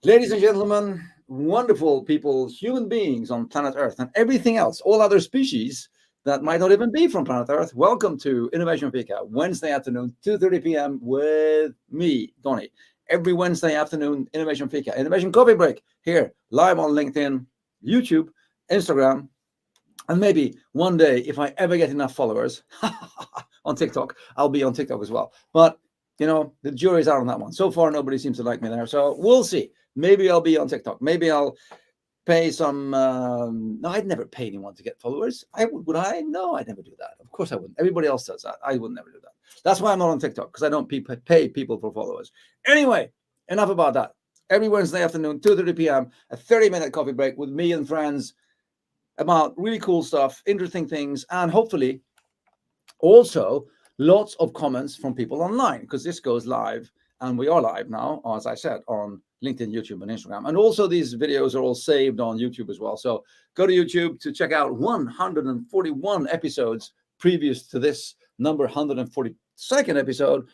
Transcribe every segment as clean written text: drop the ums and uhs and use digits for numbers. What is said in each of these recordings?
Ladies and gentlemen, wonderful people, human beings on planet Earth, and everything else, all other species that might not even be from planet Earth. Welcome to Innovation Fika, Wednesday afternoon, 2:30 p.m. with me, Donny. Every Wednesday afternoon, Innovation Fika, Innovation Coffee Break, here, live on LinkedIn, YouTube, Instagram, and maybe one day, if I ever get enough followers on TikTok, I'll be on TikTok as well. But the jury's out on that one. So far, nobody seems to like me there. So we'll see. Maybe I'll be on TikTok. Maybe I'll pay some. No, I'd never pay anyone to get followers. Would I? No, I'd never do that. Of course I wouldn't. Everybody else does that. I would never do that. That's why I'm not on TikTok, because I don't pay people for followers. Anyway, enough about that. Every Wednesday afternoon, 2:30 p.m., a 30-minute coffee break with me and friends about really cool stuff, interesting things, and hopefully also lots of comments from people online, because this goes live, and we are live now, as I said, on LinkedIn, YouTube, and Instagram. And also these videos are all saved on YouTube as well. So go to YouTube to check out 141 episodes previous to this number 142nd episode,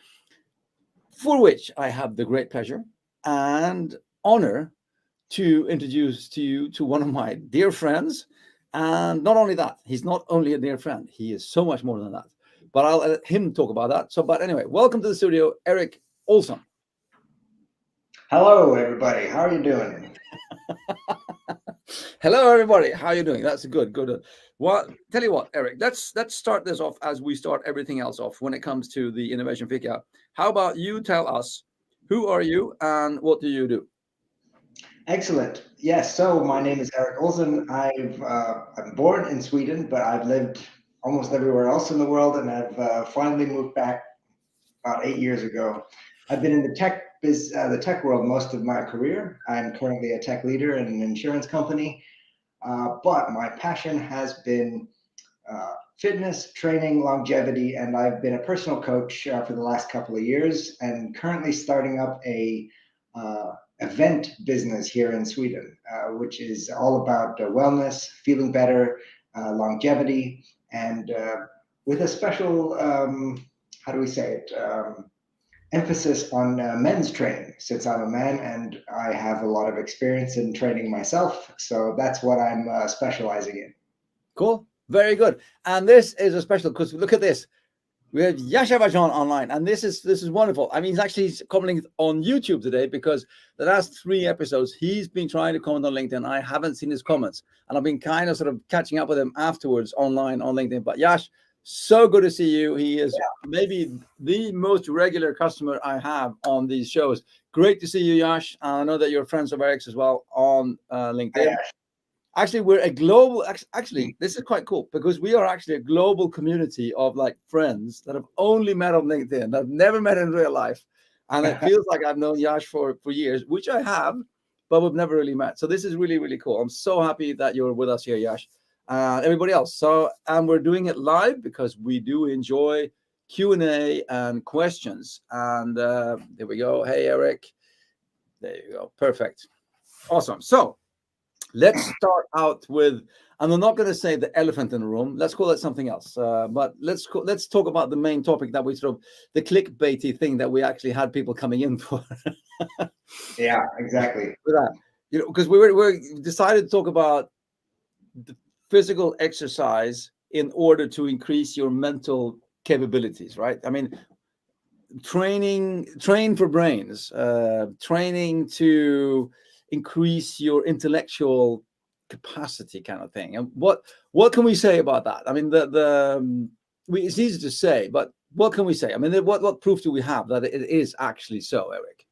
for which I have the great pleasure and honor to introduce to you to one of my dear friends. And not only that, he's not only a dear friend, he is so much more than that. But I'll let him talk about that. But anyway, welcome to the studio, Erik Ohlzen. Hello, everybody. How are you doing? Hello, everybody. How are you doing? That's good. Well, tell you what, Erik, let's start this off as we start everything else off when it comes to the Innovation Fika. How about you tell us, who are you and what do you do? Excellent. Yes. So my name is Erik Ohlzen. I'm born in Sweden, but I've lived almost everywhere else in the world, and I've finally moved back about 8 years ago. I've been in the tech world most of my career. I'm currently a tech leader in an insurance company, but my passion has been fitness, training, longevity, and I've been a personal coach for the last couple of years, and currently starting up a event business here in Sweden, which is all about wellness, feeling better, longevity, and with a special, how do we say it, emphasis on men's training, since I'm a man and I have a lot of experience in training myself. So that's what I'm specializing in. Cool. Very good. And this is a special, because look at this. We have Yashabajan online, and this is wonderful. I mean, he's actually commenting on YouTube today, because the last 3 episodes he's been trying to comment on LinkedIn. I haven't seen his comments, and I've been kind of sort of catching up with him afterwards online on LinkedIn. But Yash, so good to see you. He is maybe the most regular customer I have on these shows. Great to see you, Yash. I know that you're friends of Eric's as well on LinkedIn. Actually, we're a global, actually, this is quite cool, because we are actually a global community of like friends that have only met on LinkedIn, that I've never met in real life. And it feels like I've known Yash for years, which I have, but we've never really met. So this is really, really cool. I'm so happy that you're with us here, Yash, and everybody else. So, and we're doing it live because we do enjoy Q&A and questions. And there we go. Hey, Erik. There you go. Perfect. Awesome. So, let's start out with, and I'm not going to say the elephant in the room. Let's call it something else. But let's talk about the main topic that we sort of, the clickbaity thing that we actually had people coming in for. Yeah, exactly. For that, because we decided to talk about the physical exercise in order to increase your mental capabilities, right? I mean, train for brains, training to increase your intellectual capacity, kind of thing. And what can we say about that? I mean, it's easy to say, but what can we say? I mean, what proof do we have that it is actually so, Erik?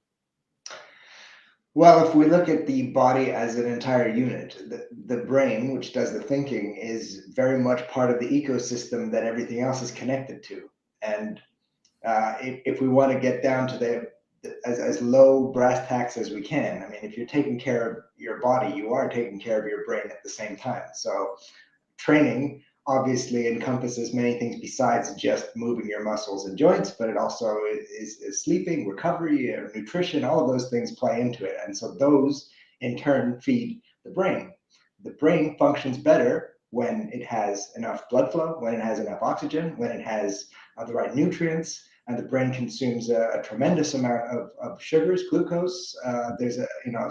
Well, if we look at the body as an entire unit, the brain, which does the thinking, is very much part of the ecosystem that everything else is connected to. And if we want to get down to as low brass tacks as we can, I mean, if you're taking care of your body, you are taking care of your brain at the same time. So training obviously encompasses many things besides just moving your muscles and joints, but it also is sleeping, recovery, nutrition. All of those things play into it, and so those in turn feed the brain. The brain functions better when it has enough blood flow, when it has enough oxygen, when it has the right nutrients, and the brain consumes a tremendous amount of sugars, glucose. There's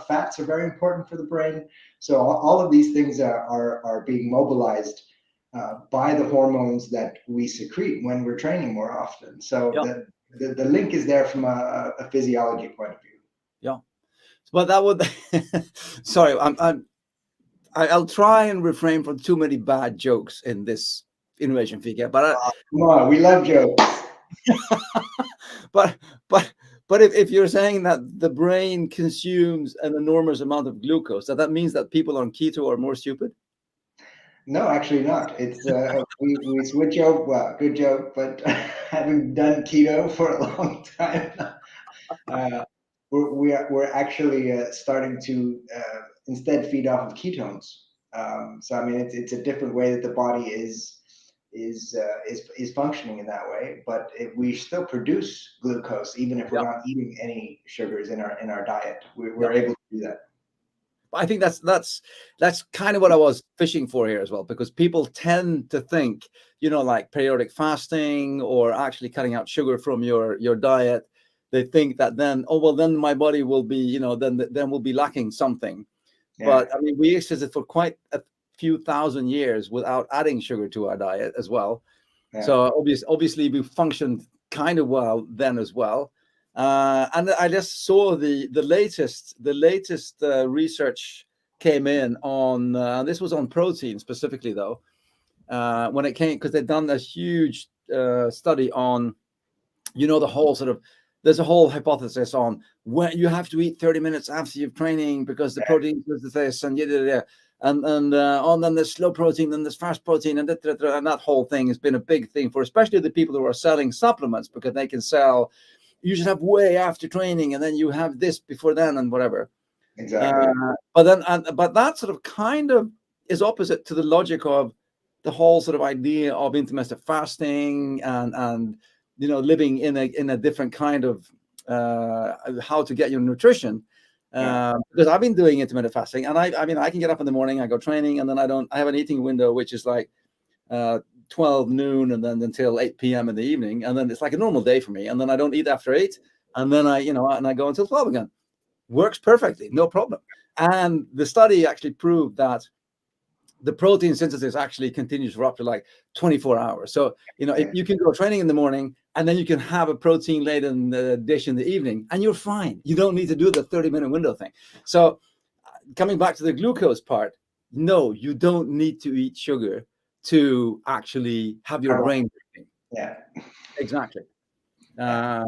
fats are very important for the brain. So all of these things are being mobilized by the hormones that we secrete when we're training more often. So the link is there from a physiology point of view. Yeah, but that would sorry, I'll try and refrain from too many bad jokes in this Innovation Fika, but come on, we love jokes. but if you're saying that the brain consumes an enormous amount of glucose, that means that people on keto are more stupid? No, actually not. It's we switch over. Well, good joke, but having done keto for a long time, we're actually starting to instead feed off of ketones. So I mean, it's a different way that the body is functioning in that way. But we still produce glucose even if we're not eating any sugars in our diet. We're able to do that. I think that's kind of what I was fishing for here as well, because people tend to think, like periodic fasting or actually cutting out sugar from your diet. They think that then, then my body will be, then we'll be lacking something. Yeah. But I mean, we existed for quite a few thousand years without adding sugar to our diet as well. Yeah. So obviously we functioned kind of well then as well. And I just saw the latest research came in on this was on protein specifically though, when it came, because they've done a huge study on, the whole sort of, there's a whole hypothesis on when you have to eat 30 minutes after you've training because the protein is this and and then there's slow protein, then there's fast protein, and that whole thing has been a big thing for especially the people who are selling supplements, because they can sell, you should have whey after training, and then you have this before then, and whatever. Exactly. But that sort of kind of is opposite to the logic of the whole sort of idea of intermittent fasting and living in a different kind of how to get your nutrition. Because I've been doing intermittent fasting, and I mean I can get up in the morning, I go training, and then I have an eating window which is like 12 noon and then until 8 p.m. in the evening, and then it's like a normal day for me, and then I don't eat after 8, and then I go until 12 again. Works perfectly, no problem. And the study actually proved that the protein synthesis actually continues for up to like 24 hours. So if you can go training in the morning and then you can have a protein laden dish in the evening, and you're fine. You don't need to do the 30-minute window thing. So coming back to the glucose part, no, you don't need to eat sugar to actually have your brain working. Yeah, exactly. Yeah.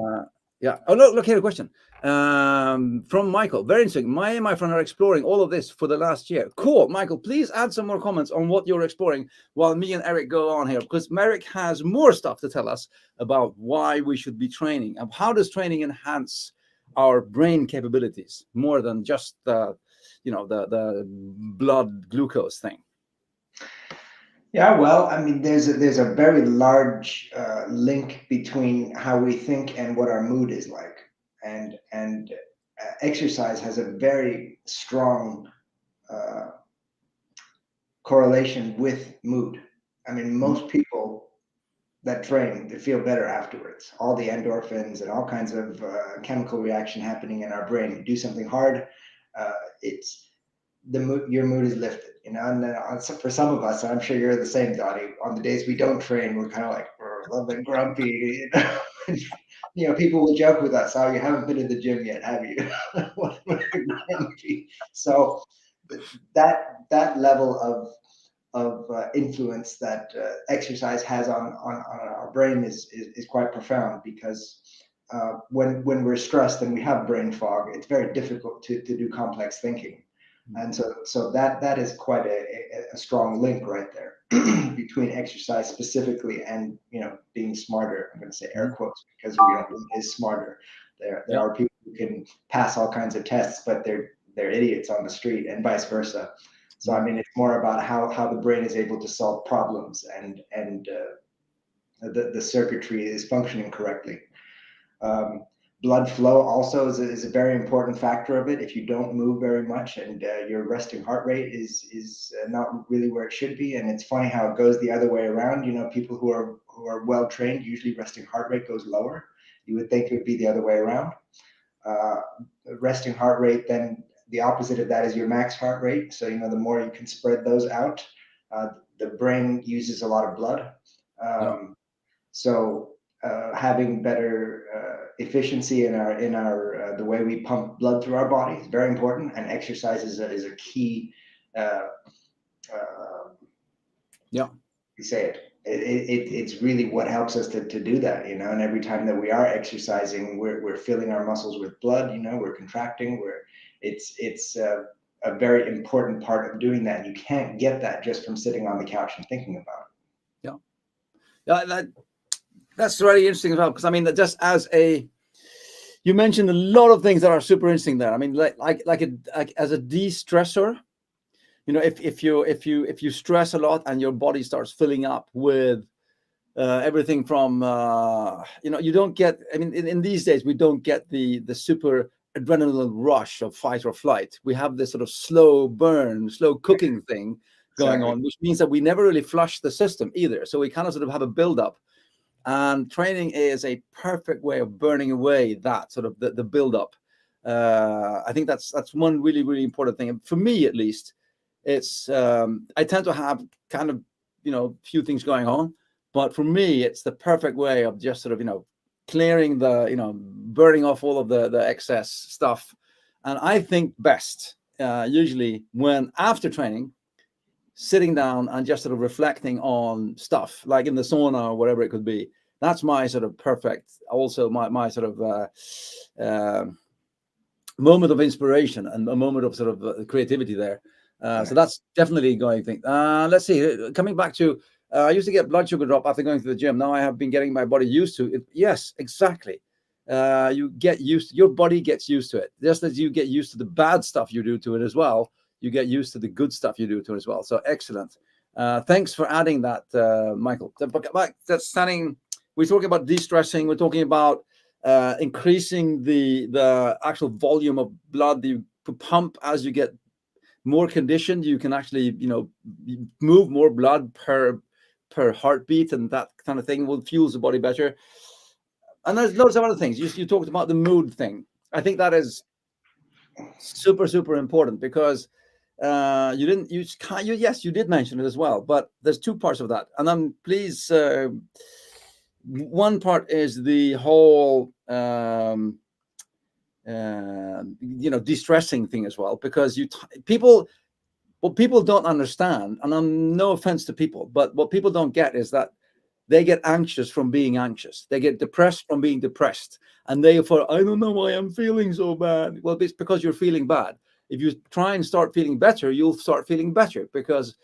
Oh, look here, a question from Michael. Very interesting. My friend are exploring all of this for the last year. Cool, Michael. Please add some more comments on what you're exploring while me and Erik go on here, because Erik has more stuff to tell us about why we should be training and how does training enhance our brain capabilities more than just the blood glucose thing. Yeah, well, I mean, there's a very large link between how we think and what our mood is like, and exercise has a very strong correlation with mood. I mean, most people that train, they feel better afterwards. All the endorphins and all kinds of chemical reaction happening in our brain. You do something hard, it's your mood is lifted, and then for some of us, I'm sure you're the same, Dottie, on the days we don't train, we're kind of like, we're a little bit grumpy, people will joke with us, oh, you haven't been to the gym yet, have you? What grumpy. So that level of influence that exercise has on our brain is quite profound, because when we're stressed and we have brain fog, it's very difficult to do complex thinking. And so that is quite a strong link right there between exercise specifically and being smarter. I'm going to say air quotes, because is smarter. There are people who can pass all kinds of tests, but they're idiots on the street, and vice versa. So I mean, it's more about how the brain is able to solve problems, and the circuitry is functioning correctly. Blood flow also is a very important factor of it. If you don't move very much and your resting heart rate is not really where it should be, and it's funny how it goes the other way around. People who are well trained, usually resting heart rate goes lower. You would think it would be the other way around. Resting heart rate, then the opposite of that is your max heart rate. So, the more you can spread those out, the brain uses a lot of blood. So having better efficiency in our the way we pump blood through our body is very important, and exercise is a key. You say it's really what helps us to do that, and every time that we are exercising, we're filling our muscles with blood, we're contracting, it's a very important part of doing that. You can't get that just from sitting on the couch and thinking about it. That's really interesting as well, because I mean, just as you mentioned a lot of things that are super interesting there. I mean, like as a de-stressor, if you stress a lot and your body starts filling up with everything from you don't get. I mean, in these days we don't get the super adrenaline rush of fight or flight. We have this sort of slow burn, slow cooking thing going on, which means that we never really flush the system either. So we kind of sort of have a buildup. And training is a perfect way of burning away that sort of the buildup. I think that's one really, really important thing. And for me, at least, it's I tend to have kind of few things going on, but for me, it's the perfect way of just sort of clearing the burning off all of the excess stuff. And I think best usually when after training, sitting down and just sort of reflecting on stuff like in the sauna or whatever it could be. That's my sort of perfect, also my sort of moment of inspiration and a moment of sort of creativity there. So that's definitely going thing. Let's see, coming back to, I used to get blood sugar drop after going to the gym. Now I have been getting my body used to it. Yes, exactly. You get used, your body gets used to it. Just as you get used to the bad stuff you do to it as well, you get used to the good stuff you do to it as well. So excellent. Thanks for adding that, Michael. That's standing. We're talking about de-stressing. We're talking about increasing the actual volume of blood that you pump as you get more conditioned. You can actually, move more blood per heartbeat, and that kind of thing will fuel the body better. And there's loads of other things. You talked about the mood thing. I think that is super, super important, because you did mention it as well, but there's two parts of that. And then please, one part is the whole de-stressing thing as well, because what people don't understand, and I'm no offense to people, but what people don't get is that they get anxious from being anxious. They get depressed from being depressed. And therefore, I don't know why I'm feeling so bad. Well, it's because you're feeling bad. If you try and start feeling better, you'll start feeling better, because,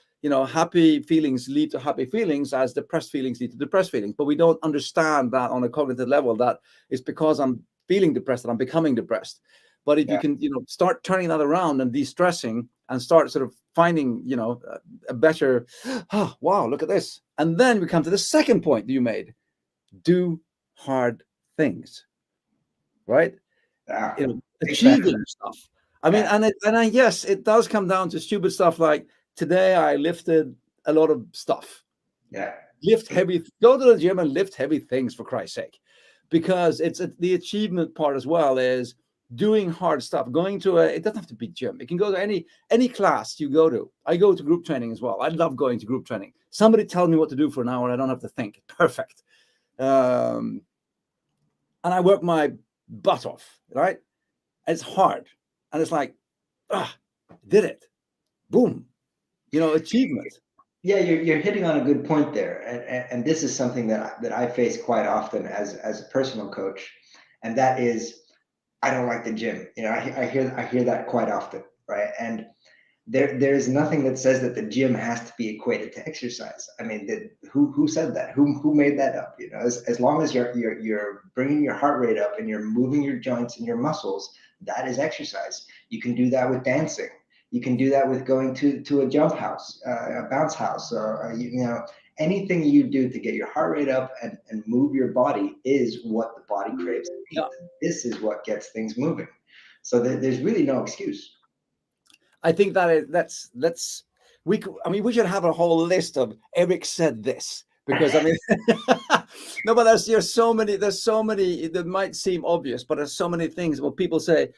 happy feelings lead to happy feelings, as depressed feelings lead to depressed feelings. But we don't understand that on a cognitive level, that it's because I'm feeling depressed that I'm becoming depressed. But if you can, start turning that around and de-stressing and start sort of finding, a better, oh, wow, look at this. And then we come to the second point you made: do hard things, right? Achieving stuff. I mean, and yes, it does come down to stupid stuff like today I lifted a lot of stuff. Lift heavy, go to the gym and lift heavy things, for Christ's sake, because it's the achievement part as well is doing hard stuff, going to it doesn't have to be gym. It can go to any class you go to. I go to group training as well. I love going to group training. Somebody tells me what to do for an hour. I don't have to think. Perfect. And I work my butt off, right? It's hard. And it's like, did it. Boom. Achievement. Yeah, you're hitting on a good point there. And this is something that I face quite often as a personal coach. And that is, I don't like the gym. I hear that quite often, right? And there's nothing that says that the gym has to be equated to exercise. I mean, who said that? Who made that up? As long as you're bringing your heart rate up and you're moving your joints and your muscles, that is exercise. You can do that with dancing. You can do that with going to a jump house, a bounce house, or anything you do to get your heart rate up and move your body is what the body craves. This is what gets things moving. So there's really no excuse. I think we should have a whole list of Erik said this. because I mean, no, but there's so many, that might seem obvious, but there's so many things where people say,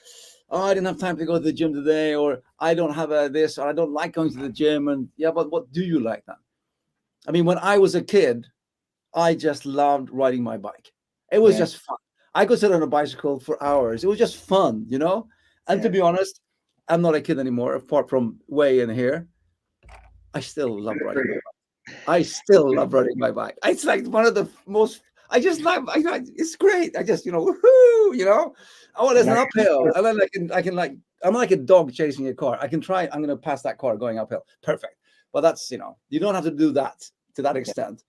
oh, I didn't have time to go to the gym today, or I don't have this, or I don't like going to the gym. And yeah, but what do you like then? I mean, when I was a kid, I just loved riding my bike. It was just fun. I could sit on a bicycle for hours. It was just fun, you know? And to be honest, I'm not a kid anymore, apart from way in here. I still love riding my bike. I still love riding my bike. It's like one of the most, I just love, it's great. I just, woohoo, oh, there's an uphill. And then I can like, I'm like a dog chasing a car. I'm going to pass that car going uphill. Perfect. But that's, you don't have to do that to that extent.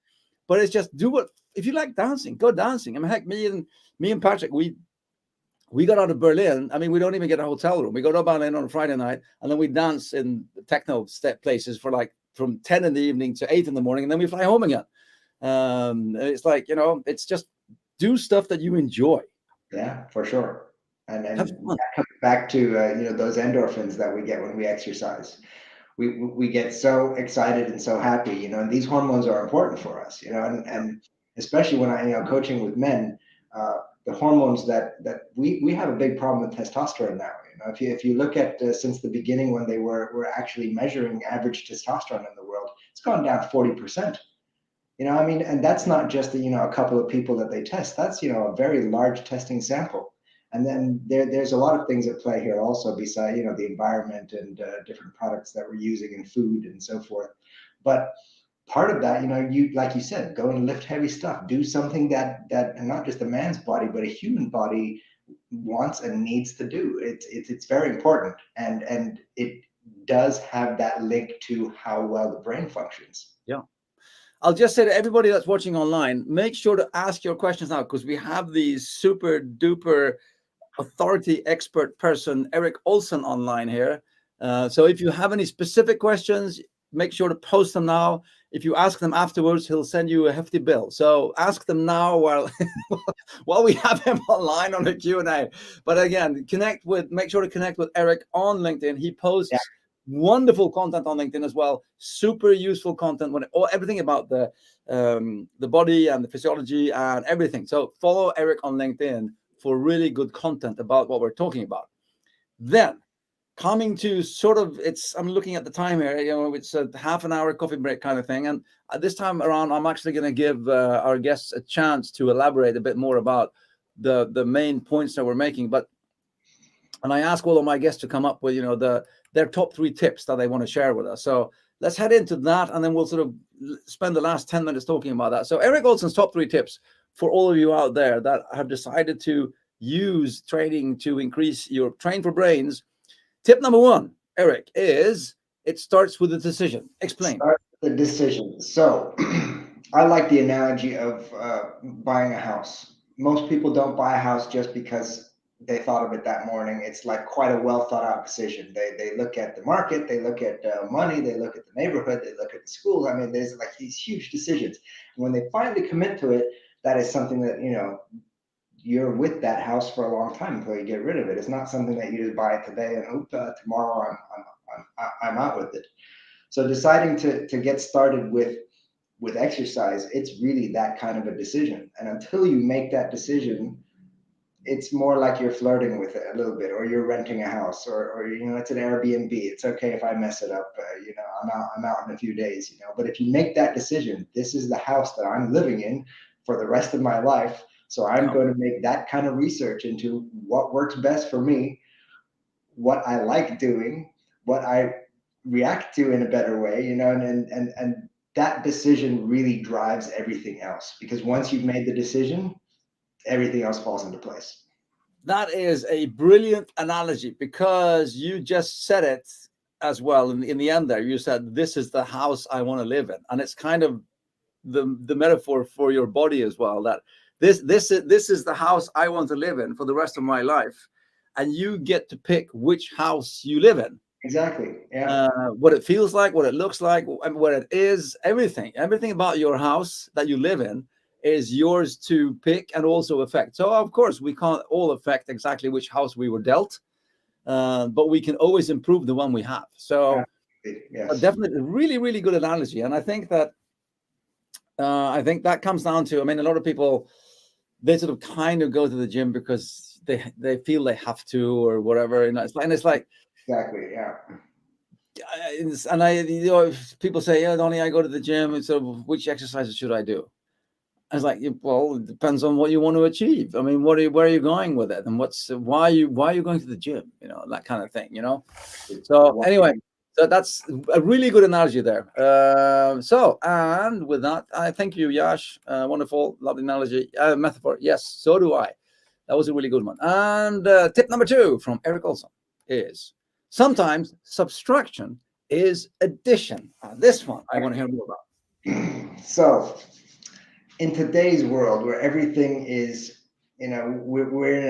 But it's just do what, if you like dancing, go dancing. I mean, heck, me and Patrick, we got out of Berlin. I mean, we don't even get a hotel room. We go to Berlin on a Friday night, and then we dance in techno places for like from 10 in the evening to 8 in the morning, and then we fly home again. It's like, it's just do stuff that you enjoy. Yeah, for sure. And that comes back to those endorphins that we get when we exercise. We get so excited and so happy, and these hormones are important for us, and especially when I, coaching with men, the hormones that we have a big problem with testosterone now. If you look at since the beginning when they were actually measuring average testosterone in the world, it's gone down 40%. I mean, and that's not just a couple of people that they test. That's a very large testing sample. And then there's a lot of things at play here also, besides the environment and different products that we're using in food and so forth. But part of that, you, like you said, go and lift heavy stuff, do something that not just a man's body but a human body wants and needs to do. It's very important, and it does have that link to how well the brain functions. Yeah. I'll just say to everybody that's watching online, make sure to ask your questions now, because we have the super duper authority expert person, Erik Ohlzen, online here. So if you have any specific questions, make sure to post them now. If you ask them afterwards, he'll send you a hefty bill. So ask them now while we have him online on the Q&A. But again, make sure to connect with Erik on LinkedIn. He posts wonderful content on LinkedIn as well. Super useful content everything about the body and the physiology and everything. So follow Erik on LinkedIn for really good content about what we're talking about. Then coming to sort of, I'm looking at the time here, it's a half an hour coffee break kind of thing. And this time around, I'm actually going to give our guests a chance to elaborate a bit more about the main points that we're making. And I ask all of my guests to come up with, their top 3 tips that they want to share with us. So let's head into that, and then we'll sort of spend the last 10 minutes talking about that. So Erik Ohlzen's top 3 tips for all of you out there that have decided to use training to increase your train for brains. Tip number 1, Erik, is it starts with a decision. Explain. Start with the decision. So I like the analogy of buying a house. Most people don't buy a house just because they thought of it that morning. It's like quite a well thought out decision. They look at the market, they look at money, they look at the neighborhood, they look at the school. I mean, there's like these huge decisions. And when they finally commit to it, that is something that, you're with that house for a long time until you get rid of it. It's not something that you just buy it today and tomorrow I'm out with it. So deciding to get started with exercise, it's really that kind of a decision. And until you make that decision, it's more like you're flirting with it a little bit, or you're renting a house, or it's an Airbnb. It's okay if I mess it up. I'm out in a few days. But if you make that decision, this is the house that I'm living in for the rest of my life. So I'm going to make that kind of research into what works best for me, what I like doing, what I react to in a better way, and that decision really drives everything else, because once you've made the decision, everything else falls into place. That is a brilliant analogy, because you just said it as well in the end there. You said, this is the house I want to live in. And it's kind of the metaphor for your body as well, that this is the house I want to live in for the rest of my life. And you get to pick which house you live in. Exactly. Yeah. What it feels like, what it looks like, what it is, everything about your house that you live in is yours to pick and also affect. So of course we can't all affect exactly which house we were dealt, but we can always improve the one we have. So yes. definitely really, really good analogy. And I think that I think that comes down to, I mean, a lot of people, they sort of kind of go to the gym because they feel they have to or whatever. And it's like, Exactly. Yeah. and if people say, yeah, Donnie, I go to the gym. And so which exercises should I do? I was like, well, it depends on what you want to achieve. I mean, where are you going with it? And why are you going to the gym? That kind of thing, So anyway, so that's a really good analogy there. And with that, I thank you, Yash. Wonderful, lovely analogy, metaphor. Yes, so do I. That was a really good one. And tip number 2 from Erik Ohlzen is sometimes subtraction is addition. This one I want to hear more about. So, in today's world where everything is, we're in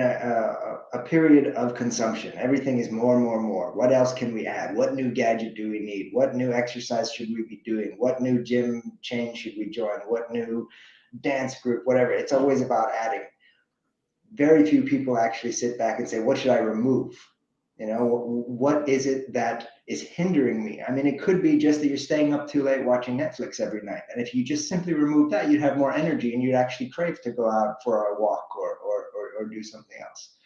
a period of consumption. Everything is more and more and more. What else can we add? What new gadget do we need? What new exercise should we be doing? What new gym chain should we join? What new dance group? Whatever. It's always about adding. Very few people actually sit back and say, what should I remove? What is it that is hindering me? I mean, it could be just that you're staying up too late watching Netflix every night. And if you just simply remove that, you'd have more energy and you'd actually crave to go out for a walk or do something else.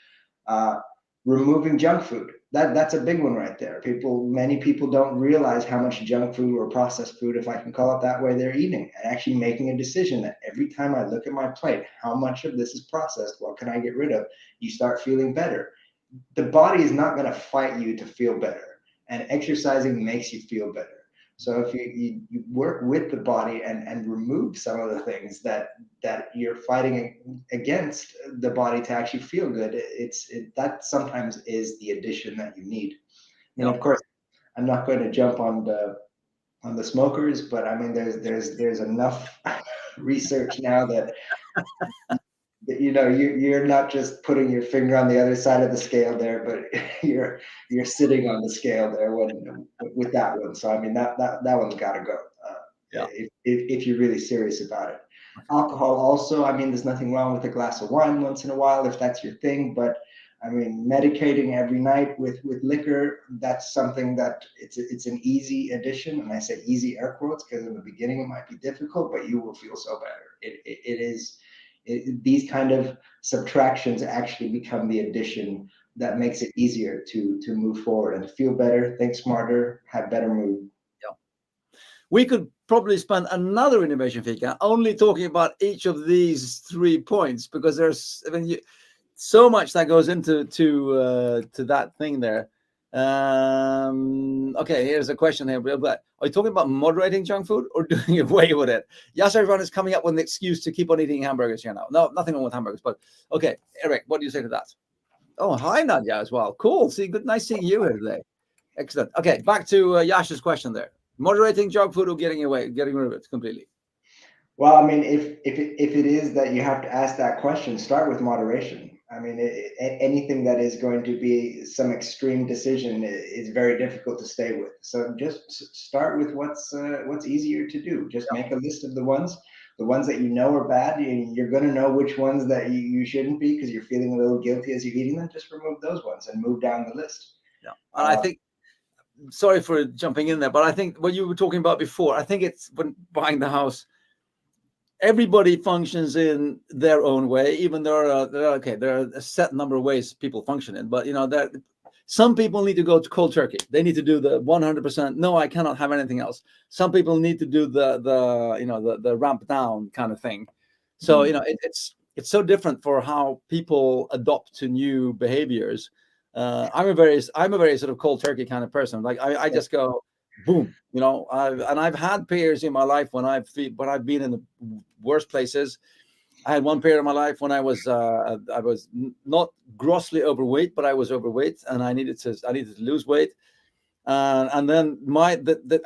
Removing junk food. That's a big one right there. Many people don't realize how much junk food or processed food, if I can call it that way, they're eating, and actually making a decision that every time I look at my plate, how much of this is processed? What can I get rid of? You start feeling better. The body is not going to fight you to feel better, and exercising makes you feel better. So if you work with the body and remove some of the things that you're fighting against the body to actually feel good, that sometimes is the addition that you need. And of course, I'm not going to jump on the smokers, but I mean there's enough research now that you're not just putting your finger on the other side of the scale there, but you're sitting on the scale there with that one. So I mean that one's got to go. If you're really serious about it. Alcohol also, I mean, there's nothing wrong with a glass of wine once in a while if that's your thing, but I mean, medicating every night with liquor, that's something that it's an easy addition, and I say easy air quotes because in the beginning it might be difficult, but you will feel so better. These kind of subtractions actually become the addition that makes it easier to move forward and feel better, think smarter, have better mood. Yeah. We could probably spend another Innovation Fika only talking about each of these 3 points, because there's so much that goes into that thing there. Okay, here's a question here. Are you talking about moderating junk food or doing away with it? Yes, everyone is coming up with an excuse to keep on eating hamburgers here now. No, nothing wrong with hamburgers, but okay, Erik, what do you say to that? Oh, hi, Nadia, as well. Cool. Nice seeing you here today. Excellent. Okay, back to Yash's question there. Moderating junk food or getting rid of it completely? Well, I mean, if it is that you have to ask that question, start with moderation. I mean, anything that is going to be some extreme decision is very difficult to stay with. So just start with what's easier to do. Just make a list of the ones that you know are bad. You're going to know which ones that you shouldn't be because you're feeling a little guilty as you're eating them. Just remove those ones and move down the list. Yeah, and I think, sorry for jumping in there, but I think what you were talking about before, I think it's when buying the house, everybody functions in their own way, even there are a set number of ways people function in, but that some people need to go to cold turkey. They need to do the 100%. No, I cannot have anything else. Some people need to do the ramp down kind of thing. So it's so different for how people adopt to new behaviors. I'm a very sort of cold turkey kind of person. Like I just go boom, I've had periods in my life when I've been in the worst places. I had one period of my life when I was not grossly overweight, but I was overweight, and I needed to lose weight. And then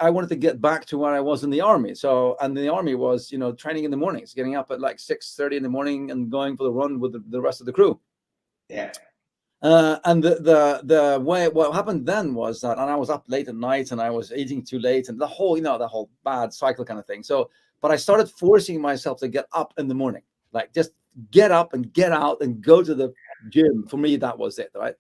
I wanted to get back to where I was in the army. So, and the army was, training in the mornings, getting up at like 6:30 in the morning and going for the run with the rest of the crew. Yeah. And the way what happened then was that, and I was up late at night and I was eating too late, and the whole bad cycle kind of thing. So, but I started forcing myself to get up in the morning, like just get up and get out and go to the gym. For me, that was it, right?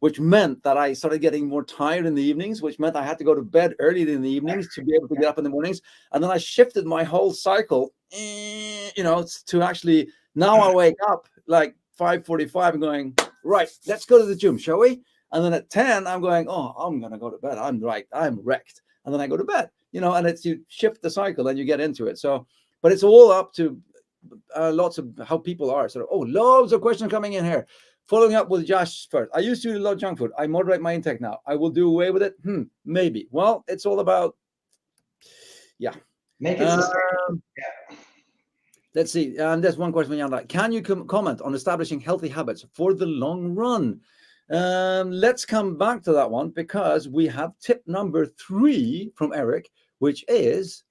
which meant that I started getting more tired in the evenings, which meant I had to go to bed early in the evenings to be able to get up in the mornings. And then I shifted my whole cycle, to actually now I wake up like 5:45 and going, right, let's go to the gym, shall we? And then at 10, I'm going, oh, I'm going to go to bed. I'm wrecked. And then I go to bed, and it's, you shift the cycle and you get into it. So, but it's all up to lots of how people are. So, loads of questions coming in here. Following up with Josh first. I used to eat a lot of junk food. I moderate my intake now. I will do away with it. Maybe. Well, it's all about, make it sustainable. Let's see. There's one question from Jan. Can you comment on establishing healthy habits for the long run? Let's come back to that one, because we have tip number 3 from Erik, which is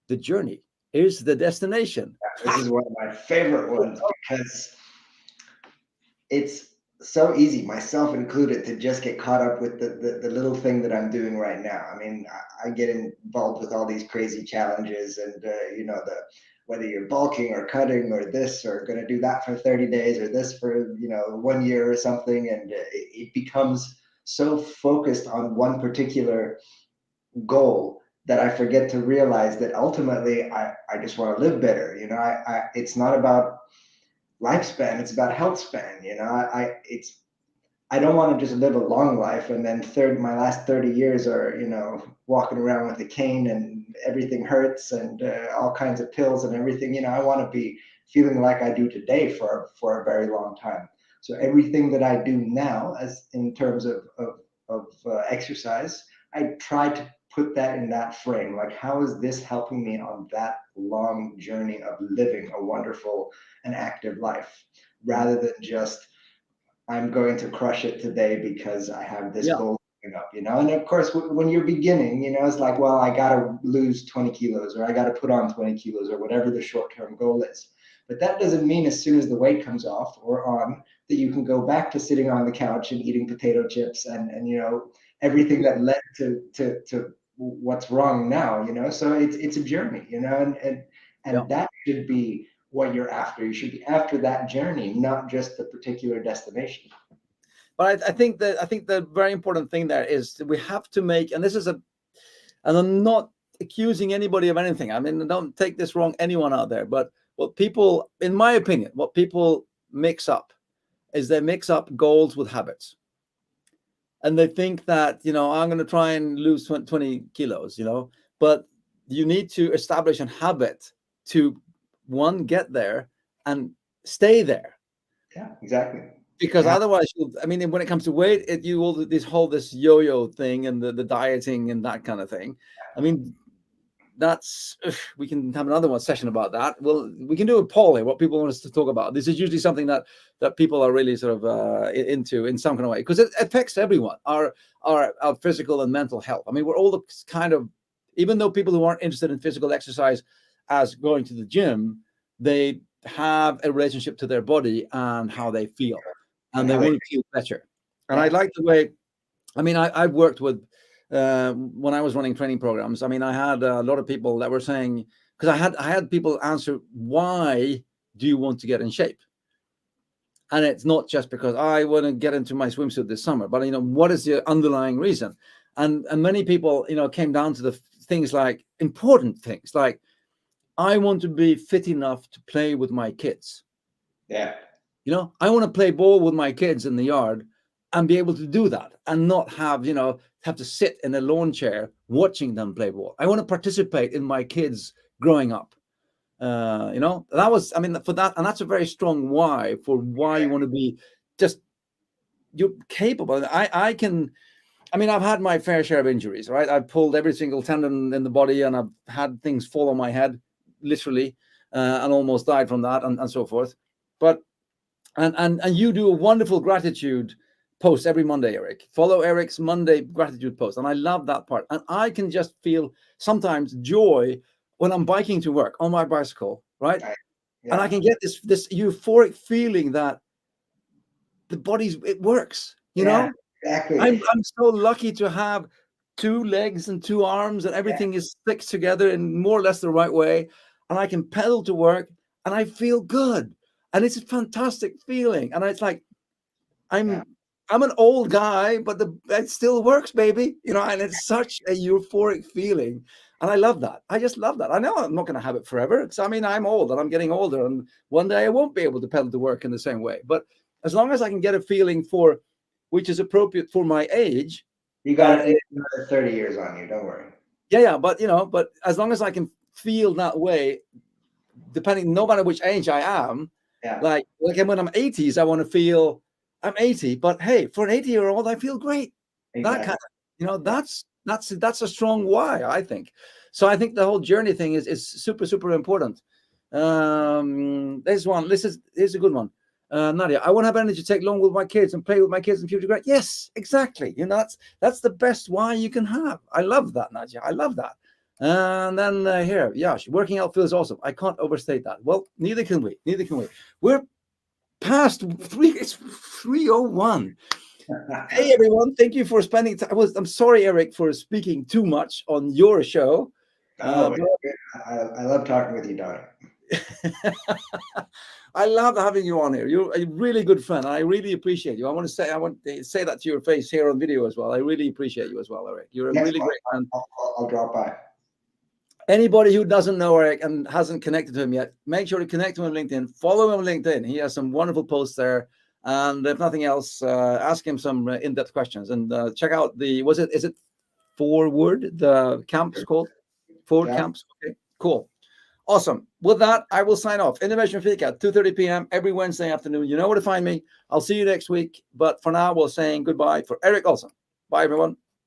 the journey is the destination. This is one of my favorite ones, because it's so easy, myself included, to just get caught up with the little thing that I'm doing right now. I mean, I get involved with all these crazy challenges, and whether you're bulking or cutting or this or going to do that for 30 days or this for 1 year or something, and it becomes so focused on one particular goal that I forget to realize that ultimately I just want to live better. It's not about lifespan, it's about health span. I don't want to just live a long life and then my last 30 years are walking around with a cane and everything hurts and all kinds of pills and everything. I want to be feeling like I do today for a very long time. So everything that I do now, as in terms of exercise, I try to put that in that frame. Like, how is this helping me on that long journey of living a wonderful and active life, rather than just, I'm going to crush it today because I have this goal coming up, And of course, when you're beginning, it's like, well, I got to lose 20 kilos or I got to put on 20 kilos or whatever the short-term goal is. But that doesn't mean as soon as the weight comes off or on that you can go back to sitting on the couch and eating potato chips and everything that led to what's wrong now, So it's a journey, and that should be what you're after. You should be after that journey, not just the particular destination. But I think the very important thing there is that we have to make, and I'm not accusing anybody of anything. I mean, don't take this wrong, anyone out there. But what people, in my opinion, what people mix up is they mix up goals with habits. And they think that, I'm going to try and lose 20 kilos, but you need to establish a habit to, one, get there and stay there. Yeah, exactly. Because otherwise, when it comes to weight, this yo-yo thing and the dieting and that kind of thing. I mean, we can have another session about that. Well, we can do a poll here, what people want us to talk about. This is usually something that people are really sort of into in some kind of way, because it affects everyone, our physical and mental health. I mean, we're all kind of, even though people who aren't interested in physical exercise as going to the gym, they have a relationship to their body and how they feel, and they want to feel better. And I like the way, I've worked with, when I was running training programs, I had a lot of people that were saying, because I had people answer, why do you want to get in shape? And it's not just because I want to get into my swimsuit this summer, but what is the underlying reason? And many people, came down to the things like important things, like, I want to be fit enough to play with my kids. Yeah. I want to play ball with my kids in the yard and be able to do that and not have to sit in a lawn chair watching them play ball. I want to participate in my kids growing up. That was, for that, and that's a very strong why for why you want to be you're capable. I've had my fair share of injuries, right? I've pulled every single tendon in the body, and I've had things fall on my head, literally, and almost died from that, and so forth. But and you do a wonderful gratitude post every Monday, Erik. Follow Erik's Monday gratitude post, and I love that part. And I can just feel sometimes joy when I'm biking to work on my bicycle, right? Yeah. And I can get this euphoric feeling that the it works, know? Exactly. I'm so lucky to have 2 legs and 2 arms, and everything is fixed together in more or less the right way, and I can pedal to work, and I feel good, and it's a fantastic feeling. And it's like I'm I'm an old guy, but it still works, baby. And it's such a euphoric feeling. And I love that. I just love that. I know I'm not going to have it forever, because I'm old and I'm getting older, and one day I won't be able to pedal to work in the same way. But as long as I can get a feeling which is appropriate for my age. You got another 30 years on you. Don't worry. Yeah. But as long as I can feel that way, depending, no matter which age I am, like when I'm 80s, I want to feel I'm 80, but hey, for an 80-year-old, I feel great. Exactly. That kind of, that's a strong why, I think. So I think the whole journey thing is super, super important. There's one. Here's a good one. Nadia, I won't have energy to take long with my kids and play with my kids in future. Great. Yes, exactly. That's the best why you can have. I love that, Nadia. I love that. And then here, Yash, working out feels awesome. I can't overstate that. Well, neither can we. We're past it's 3:01. Hey everyone, thank you for spending time. I'm sorry, Erik, for speaking too much on your show. I love talking with you, Donnie. I love having you on here. You're a really good friend. I really appreciate you. I want to say that to your face here on video as well. I really appreciate you as well, Erik. You're a really great friend. I'll drop by. Anybody who doesn't know Erik and hasn't connected to him yet, make sure to connect to him on LinkedIn. Follow him on LinkedIn. He has some wonderful posts there. And if nothing else, ask him some in-depth questions. And check out is it Forward, the camp's called? Forward Camps? Okay, cool. Awesome. With that, I will sign off. Innovation Fika, 2:30 p.m. every Wednesday afternoon. You know where to find me. I'll see you next week. But for now, we're saying goodbye for Erik Ohlzen. Bye, everyone.